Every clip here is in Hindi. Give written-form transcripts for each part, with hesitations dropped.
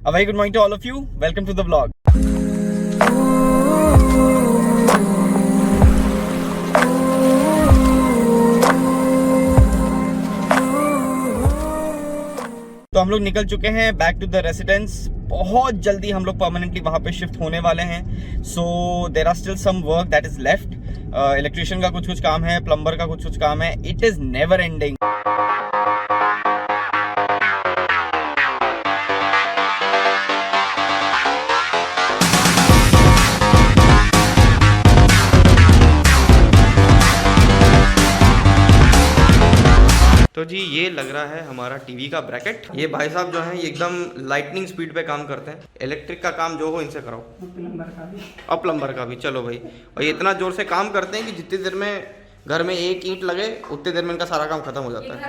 A very good morning to all of you. Welcome to the vlog. तो हम लोग निकल चुके हैं बैक टू द रेसिडेंस। बहुत जल्दी हम लोग परमानेंटली वहां पे शिफ्ट होने वाले हैं। So there are still some work that is left. Electrician का कुछ काम है, प्लम्बर का कुछ काम है। It is never ending. तो जी ये लग रहा है हमारा टीवी का ब्रैकेट। ये भाई साहब जो हैं ये एकदम लाइटनिंग स्पीड पे काम करते हैं। इलेक्ट्रिक का काम जो हो इनसे कराओ, और प्लम्बर का भी। चलो भाई, और ये इतना जोर से काम करते हैं कि जितनी देर में घर में एक ईंट लगे उतनी देर में इनका सारा काम खत्म हो जाता है।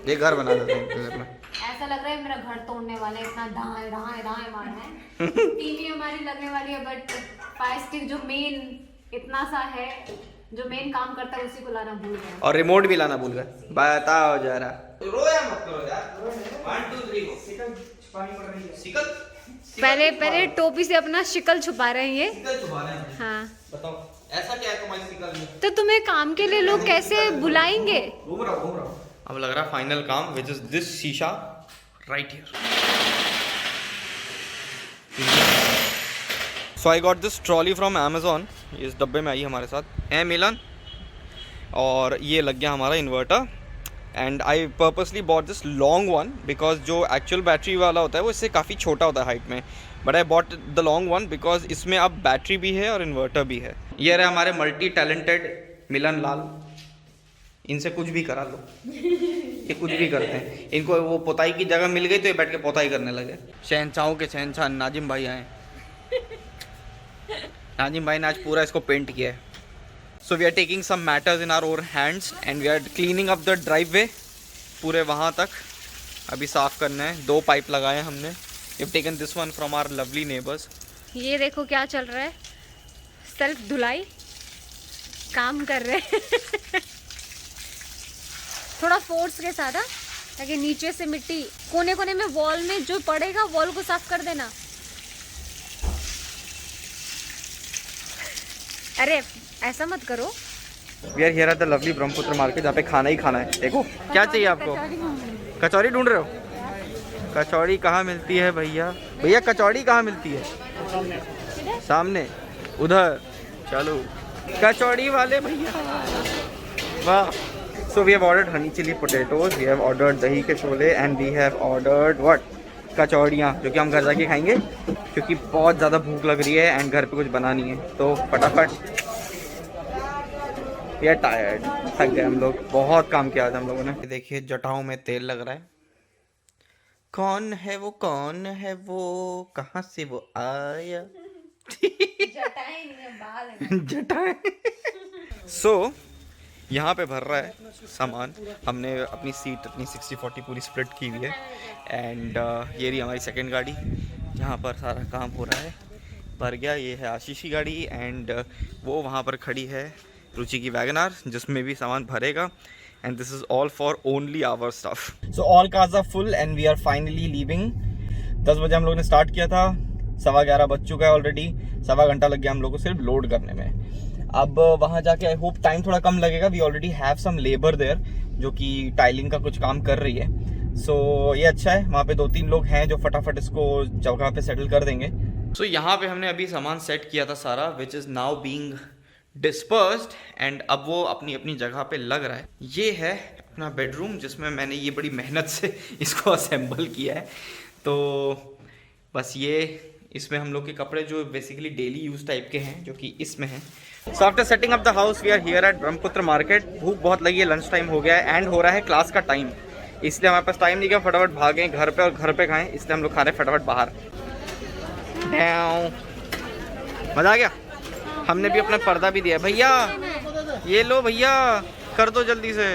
ये घर बना देते हैं इतनी देर में। ऐसा लग रहा है मेरा घर तोड़ने वाले, इतना दाएं दाएं दाएं मारना है। टीवी हमारी लगने वाली है, बट फायर स्टिक जो मेन इतना सा है, जो मेन काम करता है उसी को लाना भूल गए, और रिमोट भी लाना भूल गए। बताओ जरा, रोया मत करो यार। 1 2 3 शिकल पहले टोपी से अपना शिकल छुपा रहे हैं ये। शिकल छुपा रहे हैं। हाँ, बताओ ऐसा क्या है तुम्हारी शिकल में? तो तुम्हें काम के लिए लोग कैसे बुलाएंगे? घूम रहा हूँ। अब लग रहा है फाइनल काम, विच इज दिस शीशा right here. So I got this trolley from Amazon. इस डब्बे में आई हमारे साथ है मिलन, और ये लग गया हमारा inverter. And I purposely bought this long one because जो एक्चुअल बैटरी वाला होता है वो इससे काफ़ी छोटा होता है हाइट में, but I bought the long one because इसमें अब बैटरी भी है और इन्वर्टर भी है। ये रहे हमारे मल्टी टैलेंटेड मिलन लाल। इनसे कुछ भी करा लो, ये कुछ भी करते हैं। इनको वो पोताई की जगह मिल गई तो ये बैठ के पोताई करने लगे। शहनशाहों के शहनशाह नाजिम भाई आए। नाजिम भाई ने आज पूरा इसको पेंट किया है। So we are taking some matters in our own hands and we are cleaning up the driveway. पूरे वहाँ तक अभी साफ़ करना है। 2 पाइप लगाए हैं हमने। We have taken this one from our lovely neighbours. ये देखो क्या चल रहा है, सेल्फ धुलाई काम कर रहे हैं। थोड़ा फोर्स के साथ, ताकि नीचे से मिट्टी कोने कोने में वॉल में जो पड़ेगा वॉल को साफ कर देना। अरे ऐसा मत करो। We are here at the lovely Brahmaputra market, जहाँ पे खाना ही खाना है। देखो क्या चाहिए आपको? कचौड़ी ढूंढ रहे हो? कचौड़ी कहाँ मिलती है भैया? भैया कचौड़ी कहाँ मिलती है? सामने उधर। चलो कचौड़ी वाले भैया, वाह। So we have ordered honey chilli potatoes, we have ordered dahi ke shole, and we have ordered what, कचौड़ियाँ, जो कि हम घर जाके खाएंगे क्योंकि बहुत ज़्यादा भूख लग रही है एंड घर पे कुछ बना नहीं है। तो फटाफट, वी आर टायर्ड, थक गए हम लोग। बहुत काम किया आज हम लोगों ने। देखिए जटाओं में तेल लग रहा है। कौन है वो, कौन है वो, कहाँ से वो आया? जटाएं। सो यहाँ पे भर रहा है सामान। हमने अपनी सीट अपनी 60-40 पूरी स्प्लिट की हुई है। एंड ये रही हमारी सेकंड गाड़ी, जहाँ पर सारा काम हो रहा है। भर गया। ये है आशीष की गाड़ी, एंड वो वहाँ पर खड़ी है रुचि की वैगनार, जिसमें भी सामान भरेगा। And this is all for only our stuff. So all cars are full and we are finally leaving. 10 बजे हम लोग ने स्टार्ट किया था, 11:15 बज चुका है ऑलरेडी। 1.25 घंटा लग गया हम लोग को सिर्फ लोड करने में। अब वहाँ जाके आई होप टाइम थोड़ा कम लगेगा। We already have some labour there जो कि टाइलिंग का कुछ काम कर रही है। सो ये अच्छा है, वहाँ पे 2-3 लोग हैं जो फटाफट इसको जगह पे सेटल कर देंगे। सो यहाँ पे हमने अभी सामान सेट किया था सारा, which is now being dispersed, and अब वो अपनी अपनी जगह पे लग रहा है। ये है अपना बेडरूम, जिसमें मैंने ये बड़ी मेहनत से इसको असेंबल किया है। तो बस ये, इसमें हम लोग के कपड़े जो बेसिकली डेली यूज़ टाइप के हैं, जो कि इसमें हैं। So after setting up the house we are here at Brahmaputra market. भूख बहुत लगी है, लंच टाइम हो गया है एंड हो रहा है क्लास का टाइम, इसलिए हमारे पास टाइम नहीं किया फटाफट भागें घर पे और घर पे खाएं, इसलिए हम लोग खा रहे हैं फटाफट बाहर। मज़ा आ गया। हमने भी अपना पर्दा भी दिया। भैया ये लो भैया, कर दो जल्दी से।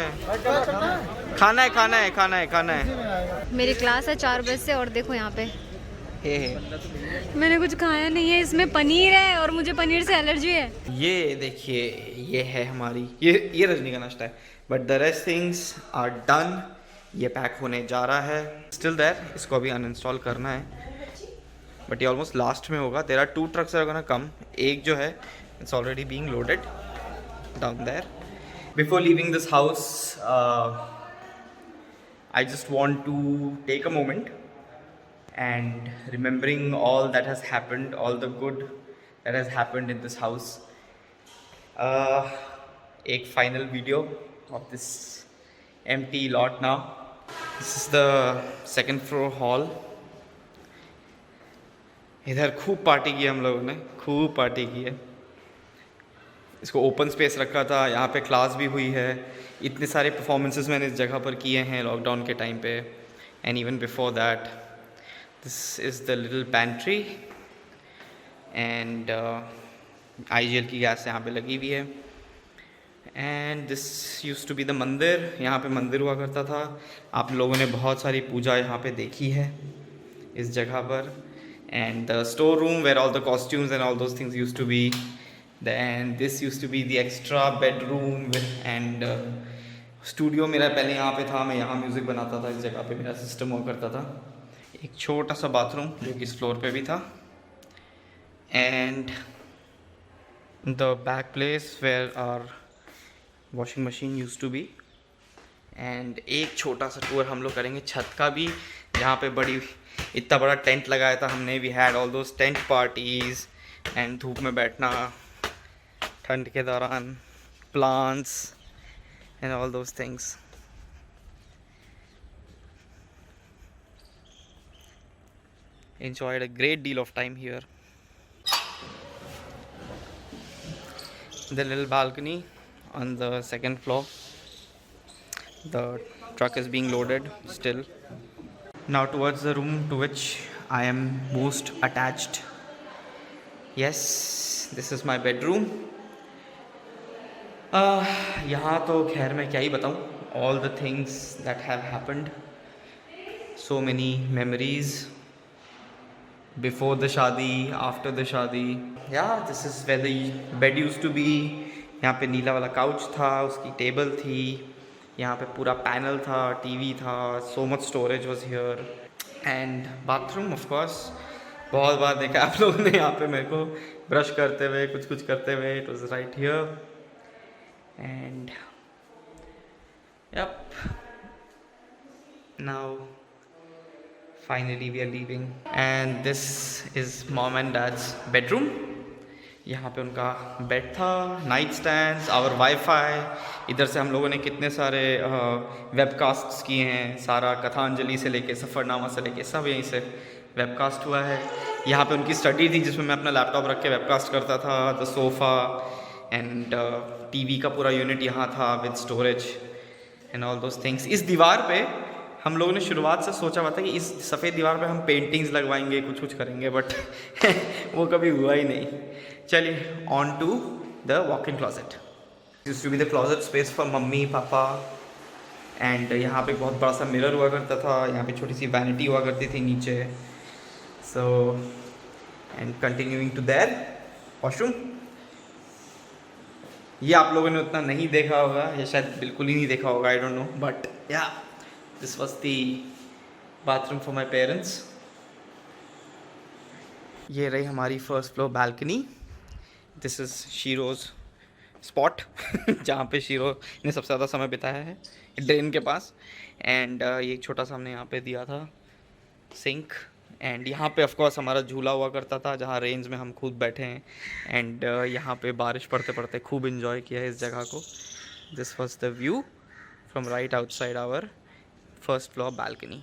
खाना है खाना है खाना है खाना है। मेरी क्लास है 4 बजे से, और देखो यहाँ पे मैंने कुछ खाया नहीं है। इसमें पनीर है और मुझे पनीर से एलर्जी है। ये देखिए, ये है हमारी, ये रजनी का नाश्ता है, but the rest things are done. ये पैक होने जा रहा है, स्टिल देयर। इसको अभी अनइंस्टॉल करना है। बट ये ऑलमोस्ट लास्ट में होगा. There are 2 trucks are gonna come. एक जो है it's already being loaded down there. Before leaving this house I just want to take a moment and remembering all that has happened, all the good that has happened in this house. एक final video of this empty lot now. This is the second floor hall. इधर खूब पार्टी की हम लोगों ने, खूब पार्टी की है. इसको ओपन स्पेस रखा था, यहाँ पे क्लास भी हुई है. इतने सारे परफॉर्मेंसेस मैंने इस जगह पर किए हैं लॉकडाउन के टाइम पे and even before that. This is the little pantry and IGL की गैस यहाँ पे लगी हुई है. And this use to be the mandir. यहाँ पे मंदिर हुआ करता था. आप लोगों ने बहुत सारी पूजा यहाँ पे देखी है इस जगह पर. And the store room where all the costumes and all those things use to be. Then this used to be the extra bedroom and studio मेरा पहले यहाँ पे था. मैं यहाँ म्यूज़िक बनाता था. इस जगह पे मेरा सिस्टम हुआ करता था. एक छोटा सा बाथरूम जो कि इस फ्लोर पे भी था. And the back place where are washing machine use to be. And एक छोटा सा टूर हम लोग करेंगे छत का भी, जहाँ पे इतना बड़ा टेंट लगाया था हमने. We had all those tent parties and धूप में बैठना ठंड के दौरान, plants and all those things. Enjoyed a great deal of time here. The little balcony on the second floor. The truck is being loaded still. Now towards the room to which I am most attached. Yes, this is my bedroom. यहाँ तो खैर मैं क्या ही बताऊँ. All the things that have happened. So many memories. Before the शादी, after the शादी. Yeah, this is where the bed used to be. यहाँ पे नीला वाला काउच था, उसकी टेबल थी. यहाँ पे पूरा पैनल था, टीवी था. So much storage was here. And bathroom of course. बहुत बार देखा आप लोगों ने यहाँ पे मेरे को ब्रश करते हुए, कुछ करते हुए. It was right here. And yep, now finally we are leaving. And this is mom and dad's bedroom. यहाँ पे उनका बेड था, नाइट स्टैंड्स, आवर वाईफाई. इधर से हम लोगों ने कितने सारे वेबकास्ट्स किए हैं. सारा कथांजलि से लेके सफ़रनामा से लेके सब यहीं से वेबकास्ट हुआ है. यहाँ पे उनकी स्टडी थी जिसमें मैं अपना लैपटॉप रख के वेबकास्ट करता था. द सोफ़ा एंड टीवी का पूरा यूनिट यहाँ था with storage and all those things. इस दीवार पे हम लोगों ने शुरुआत से सोचा हुआ था कि इस सफ़ेद दीवार पे हम पेंटिंग्स लगवाएंगे, कुछ करेंगे, बट वो कभी हुआ ही नहीं. चलिए on to the walk in closet. Used to be the closet space for mummy papa. And यहाँ पे बहुत बड़ा सा मिरर हुआ करता था. यहाँ पे छोटी सी वैनिटी हुआ करती थी नीचे. So and continuing to their washroom. ये आप लोगों ने उतना नहीं देखा होगा, या शायद बिल्कुल ही नहीं देखा होगा, आई डोंट नो. बट या this was the bathroom for my parents. ये रही हमारी first floor balcony. This is Sheroes spot जहाँ पे शीरो ने सबसे ज़्यादा समय बिताया है, ड्रेन के पास. एंड ये एक छोटा सा हमने यहाँ पे दिया था सिंक. एंड यहाँ पे ऑफ कोर्स हमारा झूला हुआ करता था जहाँ रेंज में हम खुद बैठे हैं. एंड यहाँ पे बारिश पड़ते पड़ते खूब इन्जॉय किया है इस जगह को. This was the view from right outside our first floor balcony.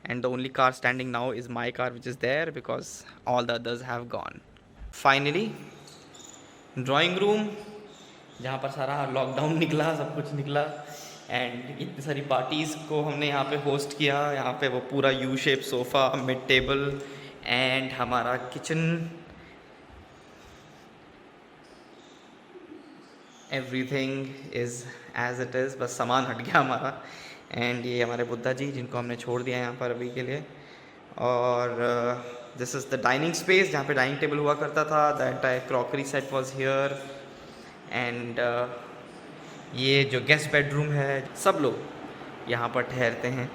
And the only car standing now is my car, which is there because all the others have gone. Finally, drawing room, जहाँ पर सारा लॉकडाउन निकला, सब कुछ निकला. एंड इतनी सारी पार्टीज़ को हमने यहाँ पे होस्ट किया. यहाँ पे वो पूरा U shape sofa, mid table and हमारा किचन. Everything is as it is. बस सामान हट गया हमारा. एंड ये हमारे बुद्धा जी जिनको हमने छोड़ दिया यहाँ पर अभी के लिए. और this is the dining space जहाँ पे डाइनिंग टेबल हुआ करता था. The entire crockery set was here. And ये जो गेस्ट बेडरूम है, सब लोग यहाँ पर ठहरते हैं.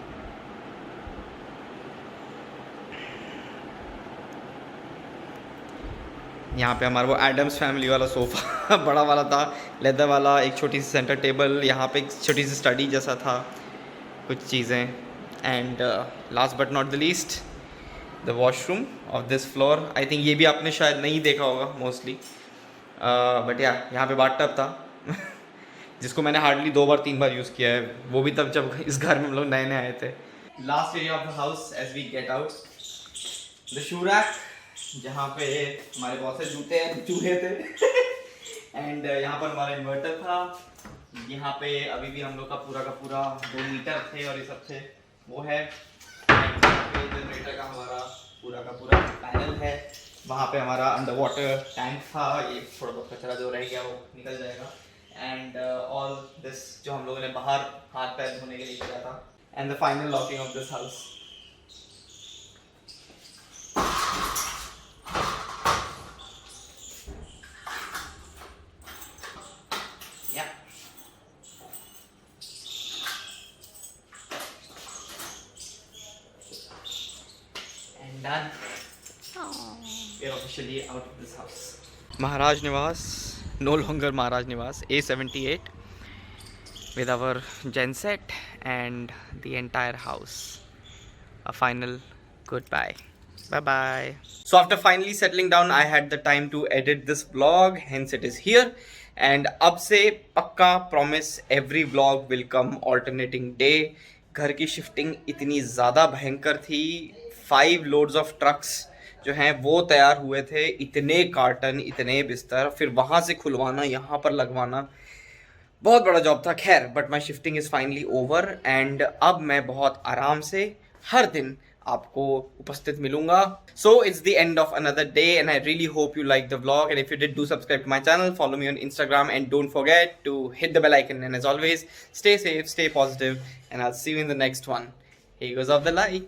यहाँ पे हमारा वो एडम्स फैमिली वाला सोफ़ा बड़ा वाला था, लेदर वाला, एक छोटी सी सेंटर टेबल, यहाँ पे एक छोटी सी स्टडी जैसा था, कुछ चीज़ें। And last but not the least the washroom of this floor. I think ये भी आपने शायद नहीं देखा होगा मोस्टली, बट या यहाँ पे बाथटब था जिसको मैंने हार्डली 2 बार 3 बार यूज़ किया है, वो भी तब जब इस घर में हम लोग नए नए आए थे। Last area of the house as we get out, the shoe rack, जहाँ पे हमारे बहुत से जूते हैं, चूहे थे एंड यहाँ पर हमारा इन्वर्टर था। यहाँ पे अभी भी हम लोग का पूरा 2 मीटर थे और ये सब थे, वो है। जनरेटर का हमारा पूरा पैनल है। वहाँ पे हमारा अंडर वाटर टैंक था, ये थोड़ा बहुत कचरा जो रह गया वो निकल जाएगा। एंड ऑल दिस जो हम लोगों ने बाहर हाथ पैर धोने के लिए किया था। And the final locking of this house. And done. We are officially out of this house. Maharaj Niwas, no longer Maharaj Niwas, A78 with our genset and the entire house. A final goodbye. Bye bye. So after finally settling down, I had the time to edit this vlog, hence it is here. And अब से पक्का promise every vlog will come alternating day. घर की शिफ्टिंग इतनी ज़्यादा भयंकर थी, 5 loads of trucks जो हैं वो तैयार हुए थे, इतने कार्टन, इतने बिस्तर, फिर वहाँ से खुलवाना, यहाँ पर लगवाना, बहुत बड़ा जॉब था। खैर, but my shifting is finally over and अब मैं बहुत आराम से हर दिन आपको उपस्थित मिलूंगा। So it's the end of another day and I really hope you like the vlog and if you did do subscribe to my channel, follow me on Instagram and don't forget to hit the bell icon and as always stay safe, stay positive and I will see you in the next one. Here goes off the light.